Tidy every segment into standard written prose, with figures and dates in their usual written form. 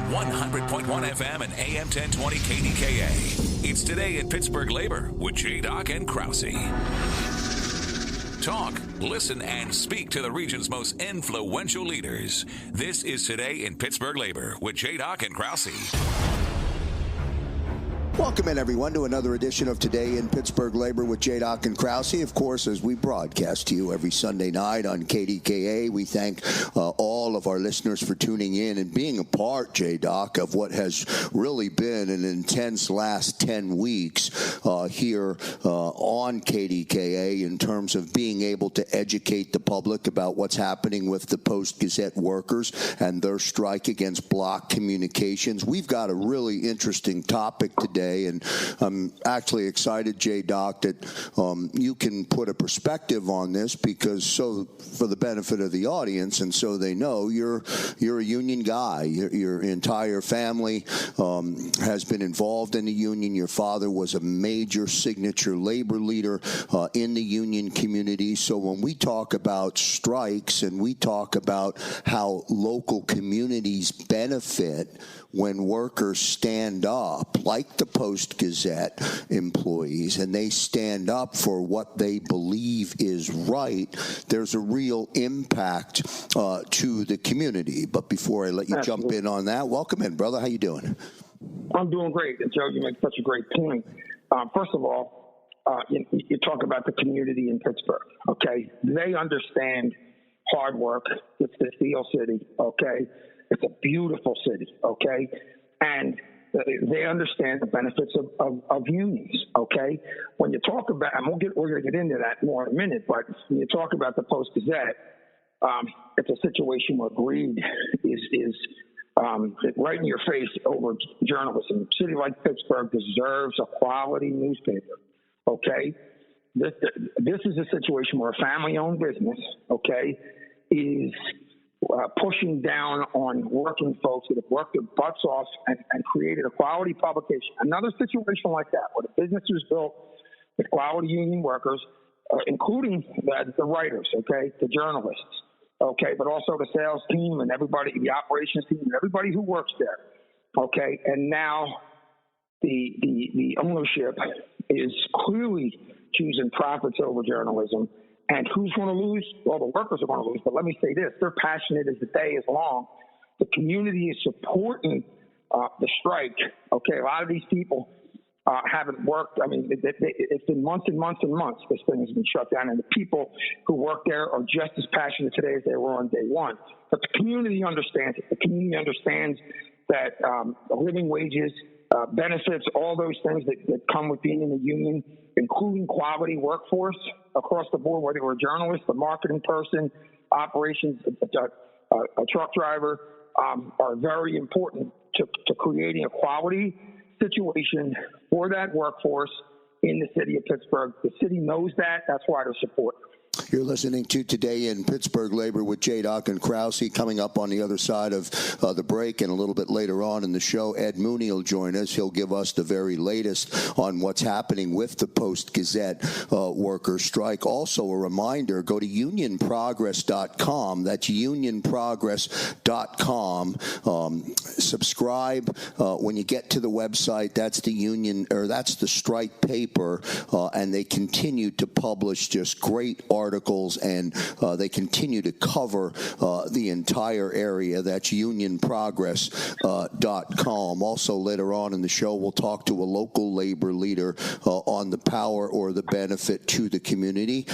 100.1 FM and AM 1020 KDKA. It's Today in Pittsburgh Labor with J-Doc and Krause. Talk, listen, and speak to the region's most influential leaders. This is Today in Pittsburgh Labor with J-Doc and Krause. Welcome in, everyone, to another edition of Today in Pittsburgh Labor with J-Doc and Krause. Of course, as we broadcast to you every Sunday night on KDKA, we thank all of our listeners for tuning in and being a part, J-Doc, of what has really been an intense last 10 weeks here on KDKA in terms of being able to educate the public about what's happening with the Post Gazette Workers and their strike against block communications. We've got a really interesting topic today. And I'm actually excited, J-Doc, that you can put a perspective on this because for the benefit of the audience and so they know you're a union guy. Your entire family has been involved in the union. Your father was a major signature labor leader in the union community. So when we talk about strikes and we talk about how local communities benefit when workers stand up, like the Post Gazette employees, and they stand up for what they believe is right, there's a real impact to the community. But before I let you jump in on that, welcome in, brother. How you doing? I'm doing great. And Joe, you make such a great point. First of all, you talk about the community in Pittsburgh, okay? They understand hard work. It's the Steel City, okay? It's a beautiful city, okay? And they understand the benefits of unions, okay? When you talk about, and we're going to get into that more in a minute, but when you talk about the Post Gazette, it's a situation where greed is right in your face over journalism. A city like Pittsburgh deserves a quality newspaper, okay? This is a situation where a family-owned business, okay, is pushing down on working folks that have worked their butts off and created a quality publication. Another situation like that, where the business was built with quality union workers, including the writers, okay, the journalists, okay, but also the sales team and everybody, the operations team, and everybody who works there, okay. And now the ownership is clearly choosing profits over journalism. And who's going to lose? Well, the workers are going to lose. But let me say this. They're passionate as the day is long. The community is supporting the strike. Okay, a lot of these people haven't worked. I mean, it's been months and months and months this thing has been shut down. And the people who work there are just as passionate today as they were on day one. But the community understands it. The community understands that living wages, benefits, all those things that come with being in the union, including quality workforce across the board, whether you're a journalist, a marketing person, operations, a truck driver, are very important to creating a quality situation for that workforce in the city of Pittsburgh. The city knows that. That's why they're supporting. You're listening to Today in Pittsburgh Labor with J-Doc and Krause. Coming up on the other side of the break and a little bit later on in the show, Ed Mooney will join us. He'll give us the very latest on what's happening with the Post Gazette Workers Strike. Also, a reminder, go to unionprogress.com. That's unionprogress.com. Subscribe when you get to the website. That's the union, or that's the strike paper, and they continue to publish just great articles, and they continue to cover the entire area. That's unionprogress.com. Also, later on in the show, we'll talk to a local labor leader on the power or the benefit to the community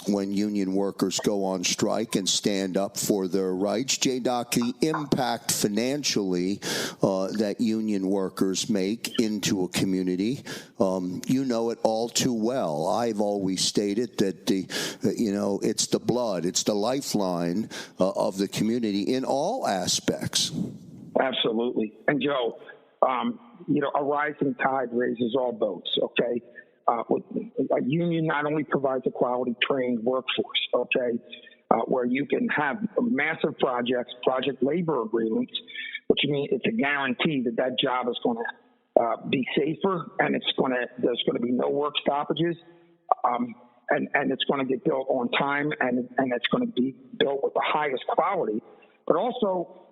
when union workers go on strike and stand up for their rights. J-Doc, the impact financially that union workers make into a community, you know it all too well. I've always stated that it's the blood, it's the lifeline of the community in all aspects. Absolutely. And Joe, a rising tide raises all boats, okay? A union not only provides a quality trained workforce, okay, where you can have massive projects, project labor agreements, which means it's a guarantee that job is going to be safer, and there's going to be no work stoppages. And it's going to get built on time, and it's going to be built with the highest quality. But also,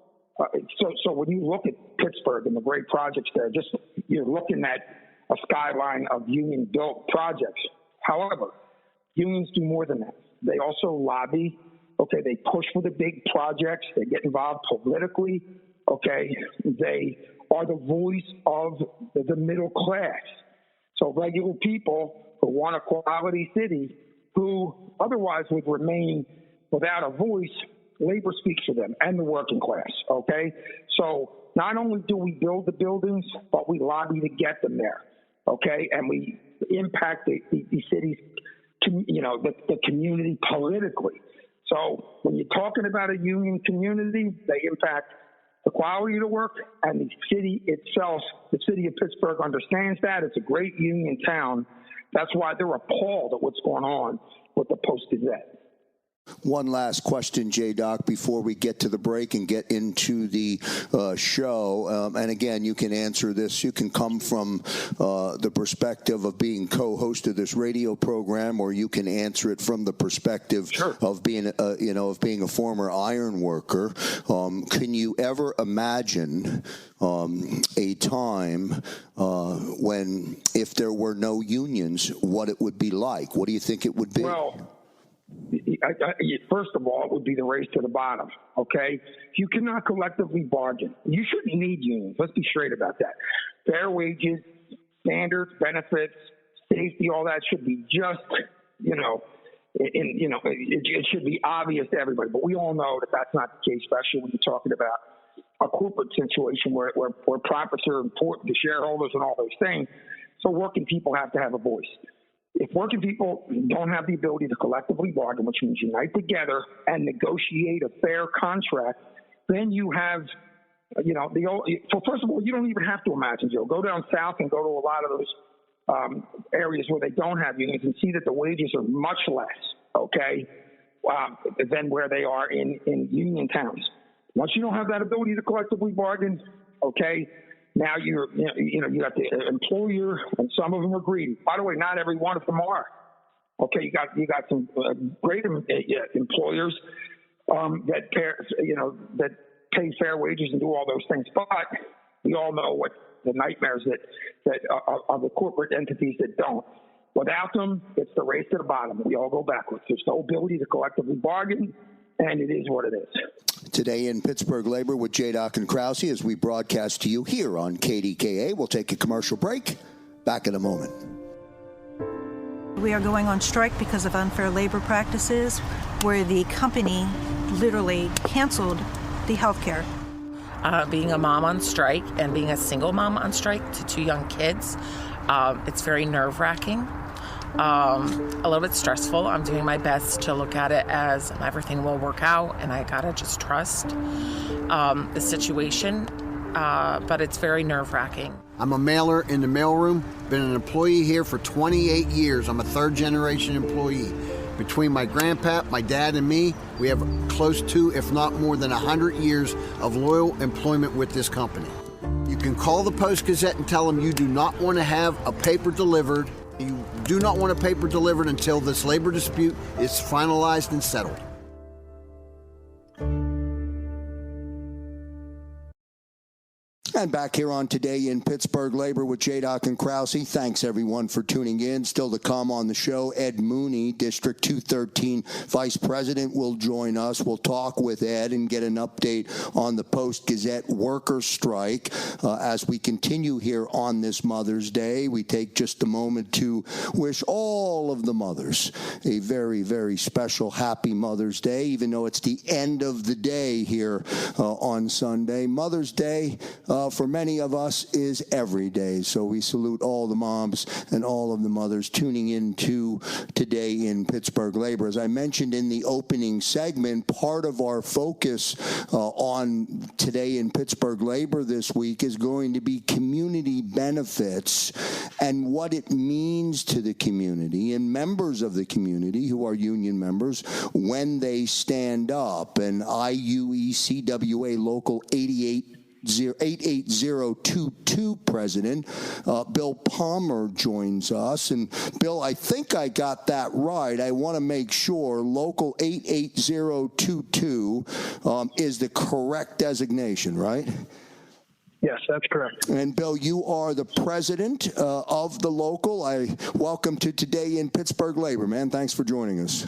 So when you look at Pittsburgh and the great projects there, just you're looking at a skyline of union-built projects. However, unions do more than that. They also lobby. Okay, they push for the big projects. They get involved politically. Okay, they are the voice of the middle class. So regular people who want a quality city, who otherwise would remain without a voice, labor speaks for them and the working class. Okay, so not only do we build the buildings, but we lobby to get them there. Okay, and we impact the city's, the community politically. So when you're talking about a union community, they impact the quality of the work, and the city itself, the city of Pittsburgh understands that. It's a great union town. That's why they're appalled at what's going on with the Post Gazette. One last question, J-Doc, before we get to the break and get into the show. And again, you can answer this. You can come from the perspective of being co-host of this radio program, or you can answer it from the perspective of being, a former iron worker. Can you ever imagine a time when, if there were no unions, what it would be like? What do you think it would be? Well, first of all, it would be the race to the bottom, okay? If you cannot collectively bargain, you shouldn't need unions. Let's be straight about that. Fair wages, standards, benefits, safety, all that should be just, it should be obvious to everybody. But we all know that that's not the case, especially when you're talking about a corporate situation where profits are important to shareholders and all those things. So working people have to have a voice. If working people don't have the ability to collectively bargain, which means unite together and negotiate a fair contract, then you have, first of all, you don't even have to imagine, Joe. Go down south and go to a lot of those areas where they don't have unions and see that the wages are much less, okay, than where they are in union towns. Once you don't have that ability to collectively bargain, okay, now you got the employer, and some of them are greedy. By the way, not every one of them are. Okay, you got some great employers that pay fair wages and do all those things. But we all know what the nightmares that are the corporate entities that don't. Without them, it's the race to the bottom. We all go backwards. There's no ability to collectively bargain, and it is what it is. Today in Pittsburgh Labor with J-Doc and Krause as we broadcast to you here on KDKA. We'll take a commercial break. Back in a moment. We are going on strike because of unfair labor practices where the company literally canceled the health care. Being a mom on strike and being a single mom on strike to two young kids, it's very nerve-wracking. A little bit stressful. I'm doing my best to look at it as everything will work out, and I gotta just trust the situation, but it's very nerve-wracking. I'm a mailer in the mailroom, been an employee here for 28 years. I'm a third-generation employee. Between my grandpa, my dad, and me, we have close to, if not more than 100 years of loyal employment with this company. You can call the Post Gazette and tell them you do not want to have a paper delivered. You do not want a paper delivered until this labor dispute is finalized and settled. And back here on Today in Pittsburgh Labor with J-Doc and Krause. Thanks, everyone, for tuning in. Still to come on the show, Ed Mooney, District 213 Vice President, will join us. We'll talk with Ed and get an update on the Post Gazette Workers Strike. As we continue here on this Mother's Day, we take just a moment to wish all of the mothers a very, very special, happy Mother's Day, even though it's the end of the day here on Sunday. Mother's Day, for many of us, is every day. So we salute all the moms and all of the mothers tuning in to Today in Pittsburgh Labor. As I mentioned in the opening segment, part of our focus on Today in Pittsburgh Labor this week is going to be community benefits and what it means to the community and members of the community who are union members when they stand up. And IUE-CWA Local 88 88022 president. Bill Palmer joins us. And Bill, I think I got that right. I want to make sure Local 88022 is the correct designation, right? Yes, that's correct. And Bill, you are the president of the local. Welcome to Today in Pittsburgh Labor, man. Thanks for joining us.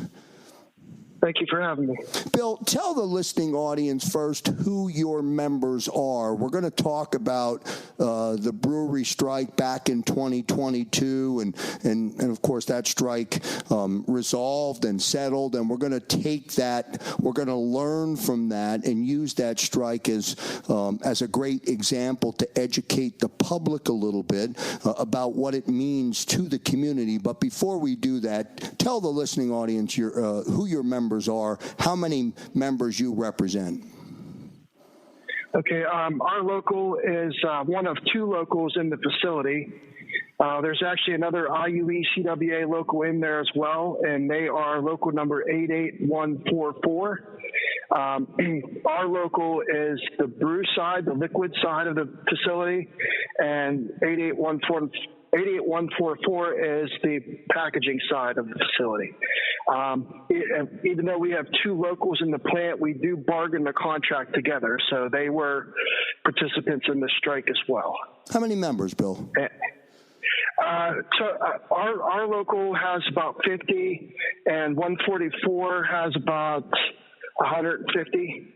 Thank you for having me. Bill, tell the listening audience first who your members are. We're going to talk about the brewery strike back in 2022, and of course that strike resolved and settled, and we're going to take that, we're going to learn from that and use that strike as a great example to educate the public a little bit about what it means to the community. But before we do that, tell the listening audience who your members are, how many members you represent. Okay, our local is one of two locals in the facility. There's actually another IUE-CWA local in there as well, and they are local number 88144. Our local is the brew side, the liquid side of the facility, and 88144 is the packaging side of the facility. Even though we have two locals in the plant, we do bargain the contract together, so they were participants in the strike as well. How many members, Bill? Our local has about 50, and 144 has about 150.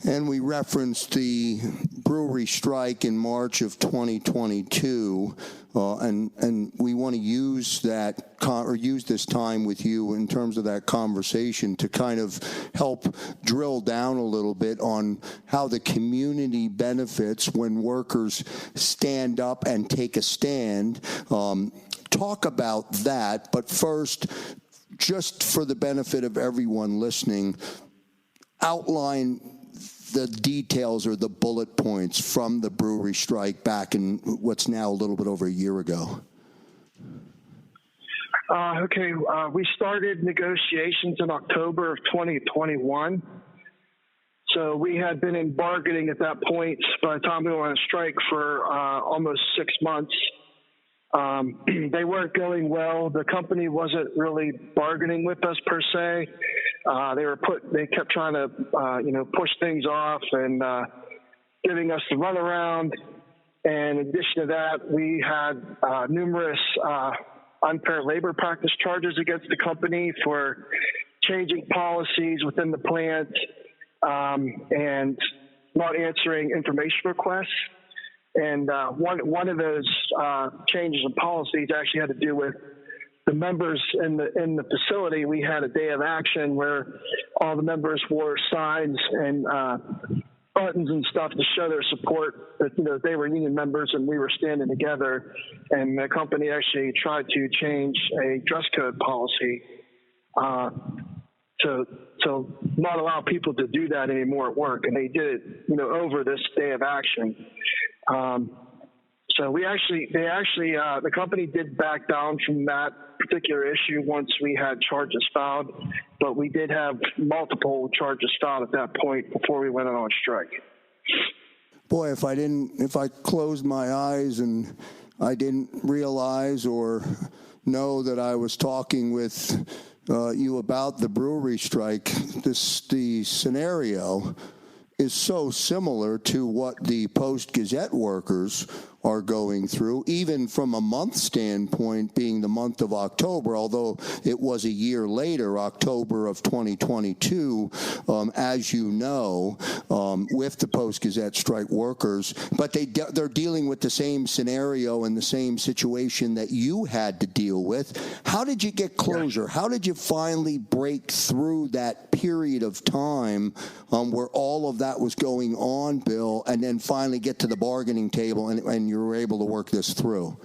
And we referenced the brewery strike in March of 2022, and we want to use that use this time with you in terms of that conversation to kind of help drill down a little bit on how the community benefits when workers stand up and take a stand. Talk about that, but first, just for the benefit of everyone listening, outline the details or the bullet points from the brewery strike back in what's now a little bit over a year ago. We started negotiations in October of 2021. So we had been in bargaining at that point by the time we went on strike for almost 6 months. They weren't going well. The company wasn't really bargaining with us per se. They kept trying to, push things off and giving us the runaround. And in addition to that, we had numerous unfair labor practice charges against the company for changing policies within the plant and not answering information requests. And one of those changes in policies actually had to do with the members in the facility. We had a day of action where all the members wore signs and buttons and stuff to show their support that they were union members and we were standing together. And the company actually tried to change a dress code policy to not allow people to do that anymore at work. And they did it, over this day of action. So the company did back down from that particular issue once we had charges filed, but we did have multiple charges filed at that point before we went on strike. Boy, if I closed my eyes and I didn't realize or know that I was talking with you about the brewery strike, the scenario is so similar to what the Post Gazette workers are going through, even from a month standpoint, being the month of October, although it was a year later, October of 2022, as you know, with the Post Gazette strike workers. But they're dealing with the same scenario and the same situation that you had to deal with. How did you get closure? How did you finally break through that period of time where all of that was going on, Bill, and then finally get to the bargaining table and you were able to work this through?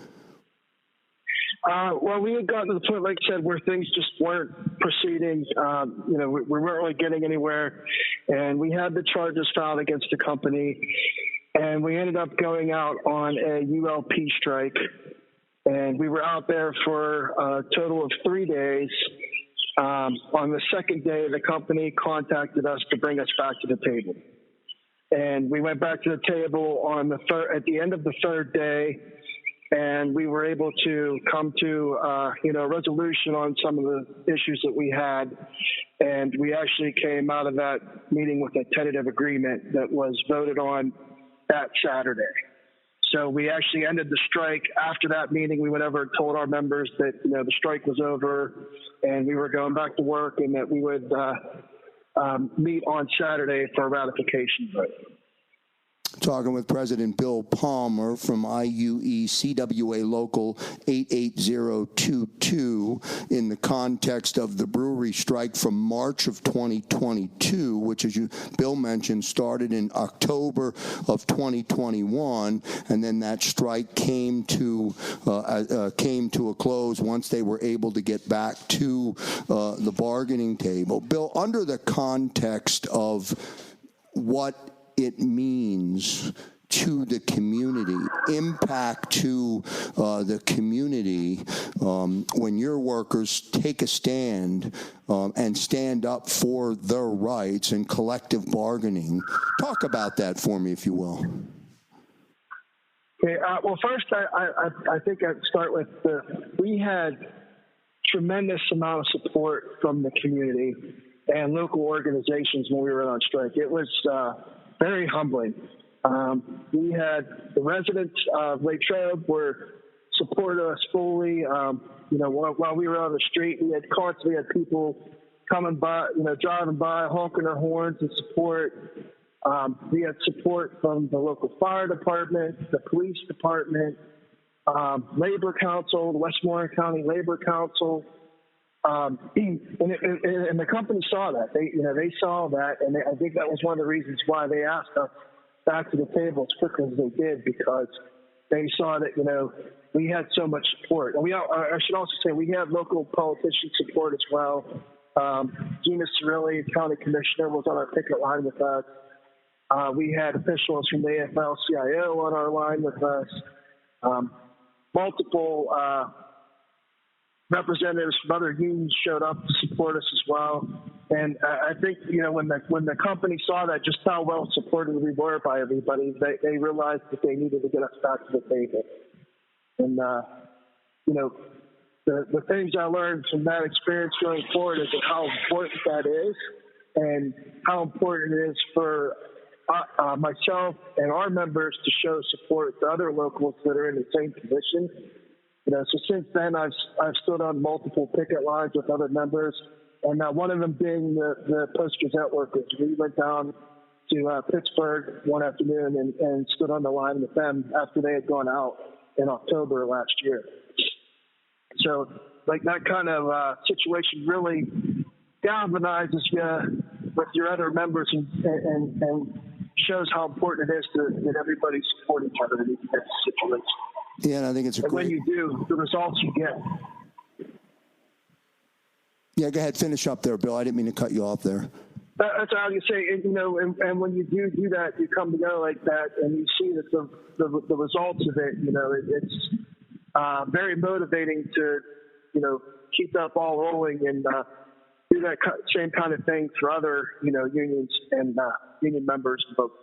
Well, we had gotten to the point, like I said, where things just weren't proceeding. We weren't really getting anywhere, and we had the charges filed against the company, and we ended up going out on a ULP strike, and we were out there for a total of 3 days. On the second day, the company contacted us to bring us back to the table. And we went back to the table on at the end of the third day, and we were able to come to a resolution on some of the issues that we had. And we actually came out of that meeting with a tentative agreement that was voted on that Saturday. So we actually ended the strike. After that meeting, we went over and told our members that the strike was over and we were going back to work, and that we would meet on Saturday for a ratification vote. Talking with President Bill Palmer from IUE-CWA Local 88022 in the context of the brewery strike from March of 2022, which, as Bill mentioned, started in October of 2021, and then that strike came to a close once they were able to get back to the bargaining table. Bill, under the context of what it means to the community, impact to the community, when your workers take a stand and stand up for their rights and collective bargaining. Talk about that for me, if you will. Okay, well, first, I think I'd start with we had tremendous amount of support from the community and local organizations when we were on strike. It was very humbling. We had the residents of Lake Trobe were supported us fully. While we were on the street, we had people coming by, driving by, honking their horns in support. We had support from the local fire department, the police department, Labor Council, the Westmoreland County Labor Council. And the company saw that. They saw that, and I think that was one of the reasons why they asked us back to the table as quickly as they did, because they saw that we had so much support. And I should also say we had local politician support as well. Gina Cirilli, county commissioner, was on our picket line with us. We had officials from the AFL-CIO on our line with us. Multiple representatives from other unions showed up to support us as well. And I think, when the company saw that, just how well supported we were by everybody, they realized that they needed to get us back to the table. And, the things I learned from that experience going forward is how important that is, and how important it is for myself and our members to show support to other locals that are in the same position. So since then, I've stood on multiple picket lines with other members, and one of them being the Post Gazette Workers. We went down to Pittsburgh one afternoon and stood on the line with them after they had gone out in October last year. So, that kind of situation really galvanizes you with your other members and shows how important it is that everybody support each other in these situations. Yeah, and I think it's when you do, the results you get. Yeah, go ahead. Finish up there, Bill. I didn't mean to cut you off there. That's all I can say. And when you do that, you come together like that, and you see that the results of it. It's very motivating to keep that ball rolling and do that same kind of thing for other unions and union members and folks.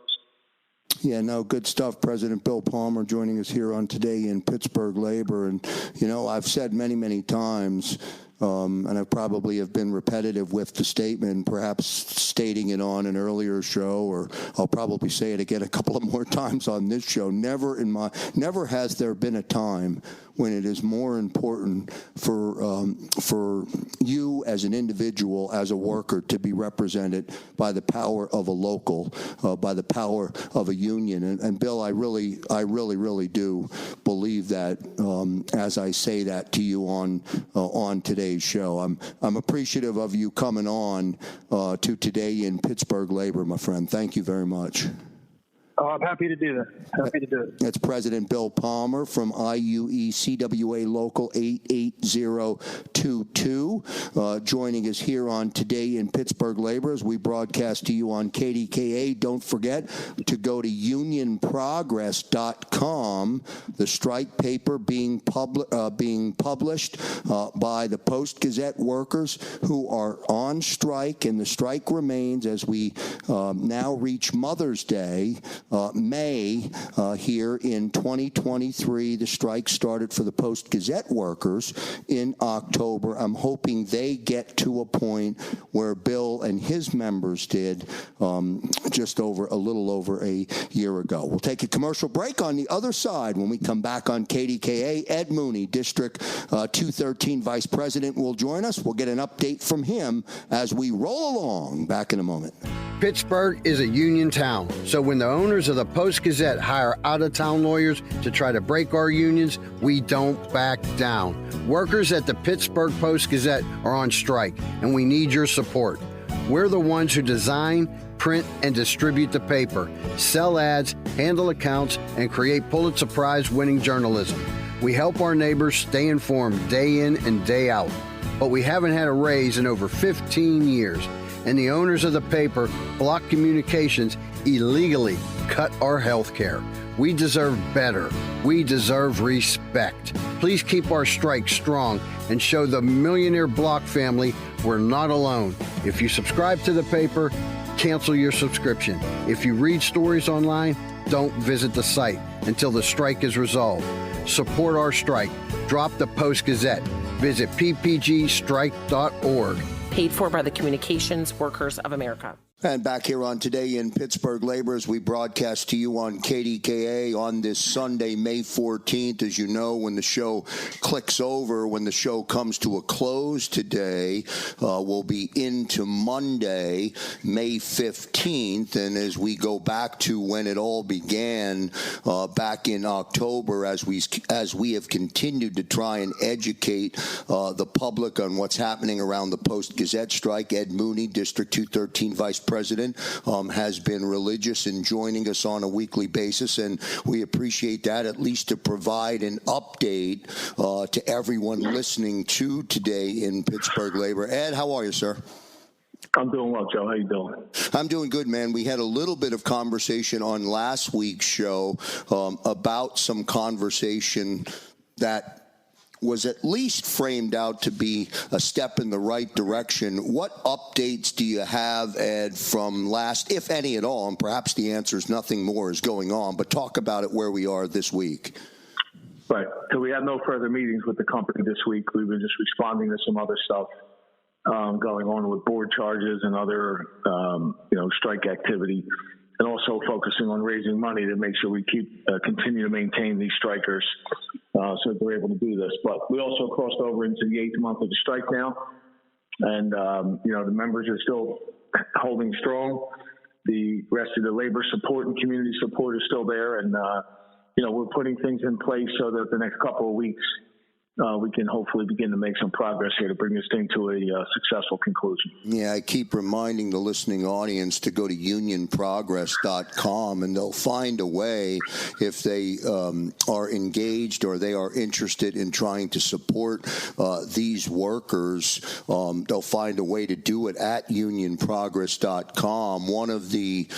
Yeah, no, good stuff. President Bill Palmer joining us here on Today in Pittsburgh Labor. And, I've said many, many times, and I probably have been repetitive with the statement, perhaps stating it on an earlier show, or I'll probably say it again a couple of more times on this show. Never has there been a time when it is more important for you as an individual, as a worker, to be represented by the power of a local, by the power of a union. And Bill, I really do believe that as I say that to you on today's show. I'm appreciative of you coming on to Today in Pittsburgh Labor, my friend. Thank you very much. Oh, I'm happy to do that. Happy to do it. That's President Bill Palmer from IUE-CWA Local 88022. 822. Joining us here on Today in Pittsburgh Labor as we broadcast to you on KDKA. Don't forget to go to unionprogress.com. The strike paper being published by the Post Gazette Workers who are on strike, and the strike remains as we now reach Mother's Day, May, here in 2023. The strike started for the Post Gazette Workers in October. I'm hoping they get to a point where Bill and his members did just a little over a year ago. We'll take a commercial break. On the other side, when we come back on KDKA, Ed Mooney, District 213 Vice President, will join us. We'll get an update from him as we roll along. Back in a moment. Pittsburgh is a union town, so when the owners of the Post Gazette hire out-of-town lawyers to try to break our unions, we don't back down. Workers at the Pittsburgh Post Gazette are on strike, and we need your support. We're the ones who design, print, and distribute the paper, sell ads, handle accounts, and create Pulitzer Prize-winning journalism. We help our neighbors stay informed day in and day out, but we haven't had a raise in over 15 years. And the owners of the paper, Block Communications, illegally cut our health care. We deserve better. We deserve respect. Please keep our strike strong and show the Millionaire Block family we're not alone. If you subscribe to the paper, cancel your subscription. If you read stories online, don't visit the site until the strike is resolved. Support our strike. Drop the Post Gazette. Visit ppgstrike.org. Paid for by the Communications Workers of America. And back here on Today in Pittsburgh Labor as we broadcast to you on KDKA on this Sunday, May 14th. As you know, when the show clicks over, when the show comes to a close today, we'll be into Monday, May 15th. And as we go back to when it all began back in October, as we have continued to try and educate the public on what's happening around the Post Gazette strike, Ed Mooney, District 213 Vice President, has been religious in joining us on a weekly basis, and we appreciate that, at least to provide an update to everyone listening to Today in Pittsburgh Labor. Ed, how are you, sir? I'm doing well, Joe. How you doing? I'm doing good, man. We had a little bit of conversation on last week's show about some conversation that was at least framed out to be a step in the right direction. What updates do you have, Ed, from last, if any at all, and perhaps the answer is nothing more is going on, but talk about it where we are this week. Right. So we had no further meetings with the company this week. We've been just responding to some other stuff going on with board charges and other, strike activity, and also focusing on raising money to make sure we continue to maintain these strikers so that they're able to do this. But we also crossed over into the 8th month of the strike now, and the members are still holding strong. The rest of the labor support and community support is still there, and we're putting things in place so that the next couple of weeks we can hopefully begin to make some progress here to bring this thing to a successful conclusion. Yeah, I keep reminding the listening audience to go to unionprogress.com, and they'll find a way, if they are engaged or they are interested in trying to support these workers, they'll find a way to do it at unionprogress.com. One of the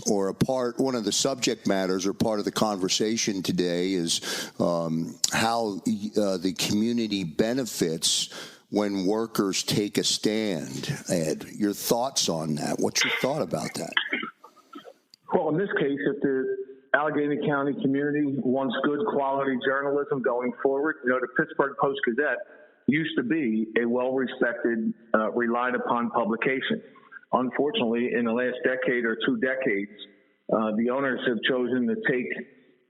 one of the subject matters or part of the conversation today is how the community benefits when workers take a stand. Ed, your thoughts on that? What's your thought about that? Well, in this case, if the Allegheny County community wants good quality journalism going forward, the Pittsburgh Post Gazette used to be a well-respected, relied upon publication. Unfortunately, in the last decade or 2 decades, the owners have chosen to take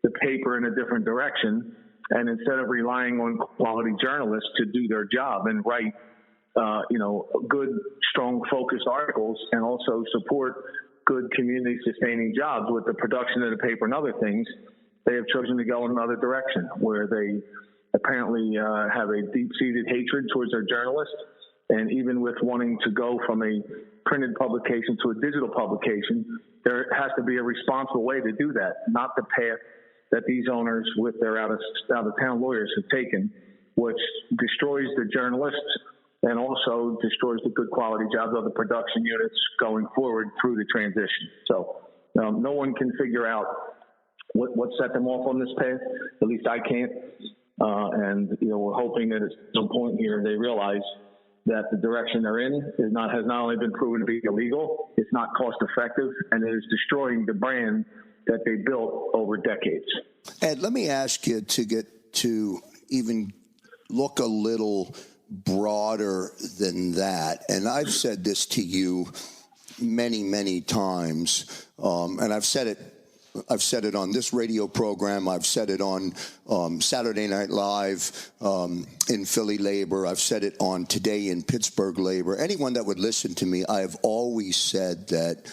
the paper in a different direction, and instead of relying on quality journalists to do their job and write, good, strong, focused articles and also support good community-sustaining jobs with the production of the paper and other things, they have chosen to go in another direction where they apparently have a deep-seated hatred towards their journalists. And even with wanting to go from a printed publication to a digital publication, there has to be a responsible way to do that, not the path that these owners with their out-of-town lawyers have taken, which destroys the journalists and also destroys the good quality jobs of the production units going forward through the transition. So no one can figure out what set them off on this path. At least I can't. And we're hoping that at some point here they realize that the direction they're in has not only been proven to be illegal, it's not cost effective, and it is destroying the brand that they built over decades. Ed, let me ask you to get to even look a little broader than that. And I've said this to you many, many times, and I've said it on this radio program. I've said it on Saturday Night Live in Philly Labor. I've said it on Today in Pittsburgh Labor. Anyone that would listen to me, I've always said that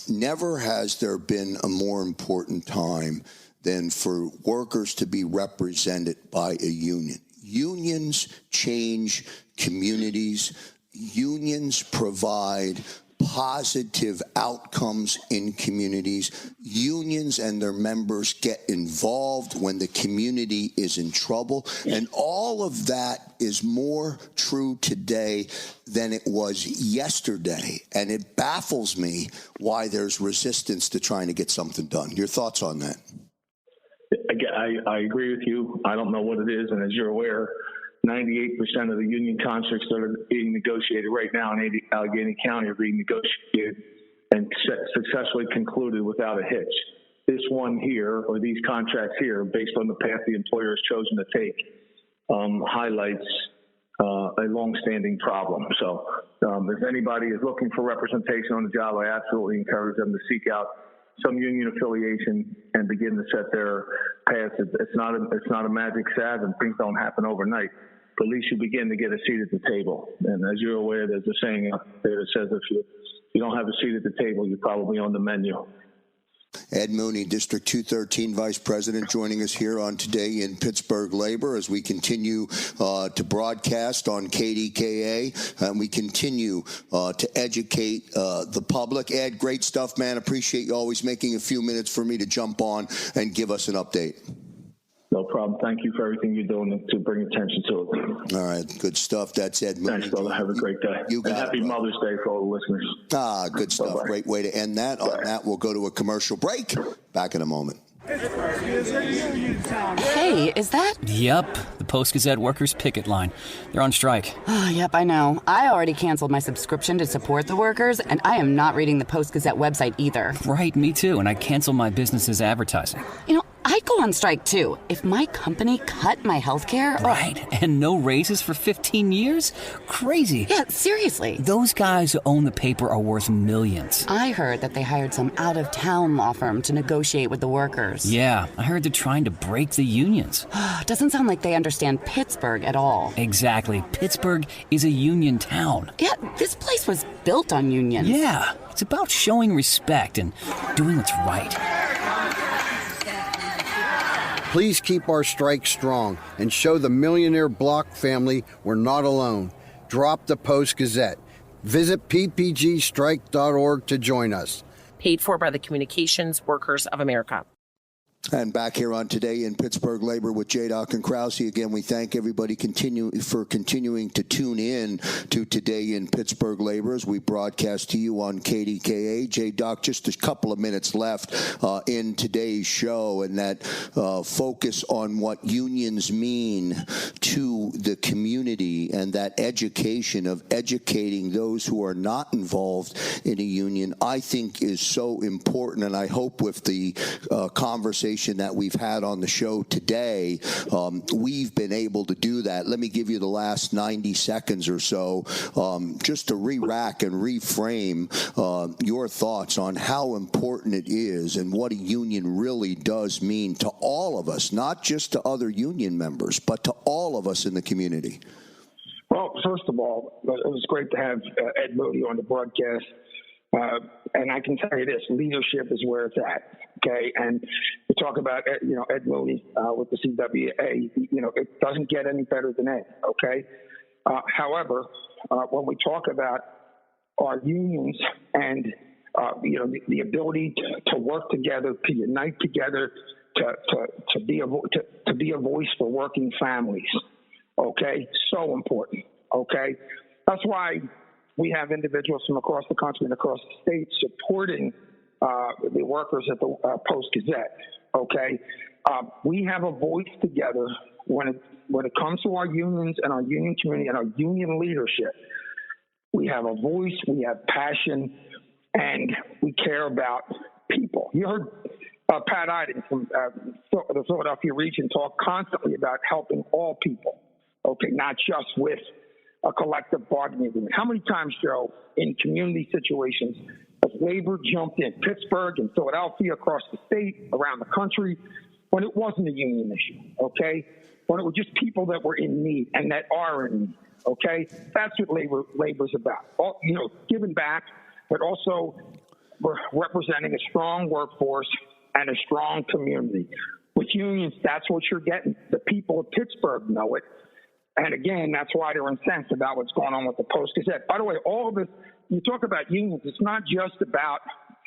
never has there been a more important time than for workers to be represented by a union. Unions change communities. Unions provide positive outcomes in communities. Unions and their members get involved when the community is in trouble. And all of that is more true today than it was yesterday. And it baffles me why there's resistance to trying to get something done. Your thoughts on that? Again, I agree with you. I don't know what it is. And as you're aware, 98% of the union contracts that are being negotiated right now in Allegheny County are being negotiated and successfully concluded without a hitch. This one here, or these contracts here, based on the path the employer has chosen to take, highlights a long-standing problem. So if anybody is looking for representation on the job, I absolutely encourage them to seek out some union affiliation and begin to set their path. It's not a magic salve, and things don't happen overnight. But at least you begin to get a seat at the table. And as you're aware, there's a saying out there that says if you don't have a seat at the table, you're probably on the menu. Ed Mooney, District 213 Vice President, joining us here on Today in Pittsburgh Labor as we continue to broadcast on KDKA, and we continue to educate the public. Ed, great stuff, man. Appreciate you always making a few minutes for me to jump on and give us an update. No problem. Thank you for everything you're doing to bring attention to it. All right. Good stuff. That's Ed Mooney. Thanks, brother. Have a great day. You got and happy Mother's Day for all the listeners. Good stuff. Bye-bye. Great way to end that. On that, we'll go to a commercial break. Back in a moment. Hey, is that? Yep, the Post Gazette Workers picket line. They're on strike. Oh, yep, I know. I already canceled my subscription to support the workers, and I am not reading the Post Gazette website either. Right, me too, and I canceled my business's advertising. I'd go on strike too if my company cut my health care. Right, and no raises for 15 years? Crazy. Yeah, seriously. Those guys who own the paper are worth millions. I heard that they hired some out-of-town law firm to negotiate with the workers. Yeah, I heard they're trying to break the unions. Doesn't sound like they understand Pittsburgh at all. Exactly. Pittsburgh is a union town. Yeah, this place was built on unions. Yeah, it's about showing respect and doing what's right. Please keep our strike strong and show the Millionaire Block family we're not alone. Drop the Post Gazette. Visit ppgstrike.org to join us. Paid for by the Communications Workers of America. And back here on Today in Pittsburgh Labor with J-Doc and Krause. Again, we thank everybody for continuing to tune in to Today in Pittsburgh Labor as we broadcast to you on KDKA. J-Doc, just a couple of minutes left in today's show, and that focus on what unions mean to the community and that education of educating those who are not involved in a union, I think is so important. And I hope with the conversation that we've had on the show today, we've been able to do that. Let me give you the last 90 seconds or so just to re-rack and reframe your thoughts on how important it is and what a union really does mean to all of us, not just to other union members, but to all of us in the community. Well, first of all, it was great to have Ed Mooney on the broadcast. And I can tell you this, leadership is where it's at, okay? And you talk about, Ed Mooney with the CWA, it doesn't get any better than Ed, okay? However, when we talk about our unions and, the ability to work together, to unite together, to be a voice for working families. Okay, so important. Okay, that's why we have individuals from across the country and across the state supporting the workers at the Post Gazette. Okay, we have a voice together when it comes to our unions and our union community and our union leadership. We have a voice, we have passion, and we care about people. You heard Pat Iden from the Philadelphia region talk constantly about helping all people, okay, not just with a collective bargaining agreement. How many times, Joe, in community situations, has labor jumped in Pittsburgh and Philadelphia, across the state, around the country, when it wasn't a union issue, okay? When it was just people that were in need and that are in need, okay? That's what labor's about. Giving back, but also we're representing a strong workforce and a strong community. With unions, that's what you're getting. The people of Pittsburgh know it. And again, that's why they're incensed about what's going on with the Post Gazette. By the way, all of this, you talk about unions, it's not just about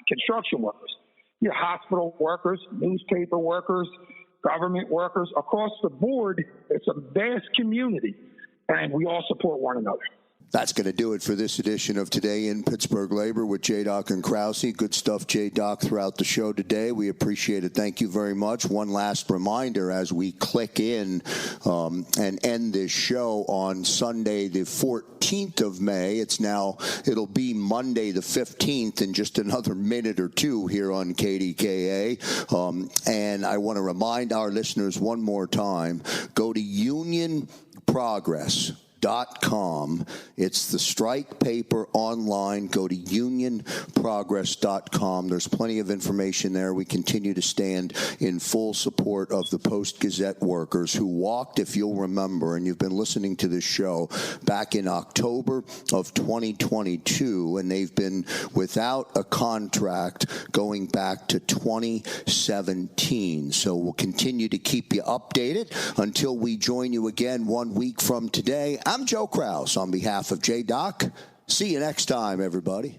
construction workers. You have hospital workers, newspaper workers, government workers. Across the board, it's a vast community, and we all support one another. That's going to do it for this edition of Today in Pittsburgh Labor with J-Doc and Krause. Good stuff, J-Doc, throughout the show today. We appreciate it. Thank you very much. One last reminder as we click in and end this show on Sunday, the 14th of May. It'll be Monday, the 15th, in just another minute or two here on KDKA. And I want to remind our listeners one more time, go to unionprogress.com. It's the strike paper online. Go to unionprogress.com. There's plenty of information there. We continue to stand in full support of the Post Gazette workers who walked, if you'll remember, and you've been listening to this show, back in October of 2022, and they've been without a contract going back to 2017. So we'll continue to keep you updated until we join you again 1 week from today. I'm Joe Krause on behalf of J-Doc. See you next time, everybody.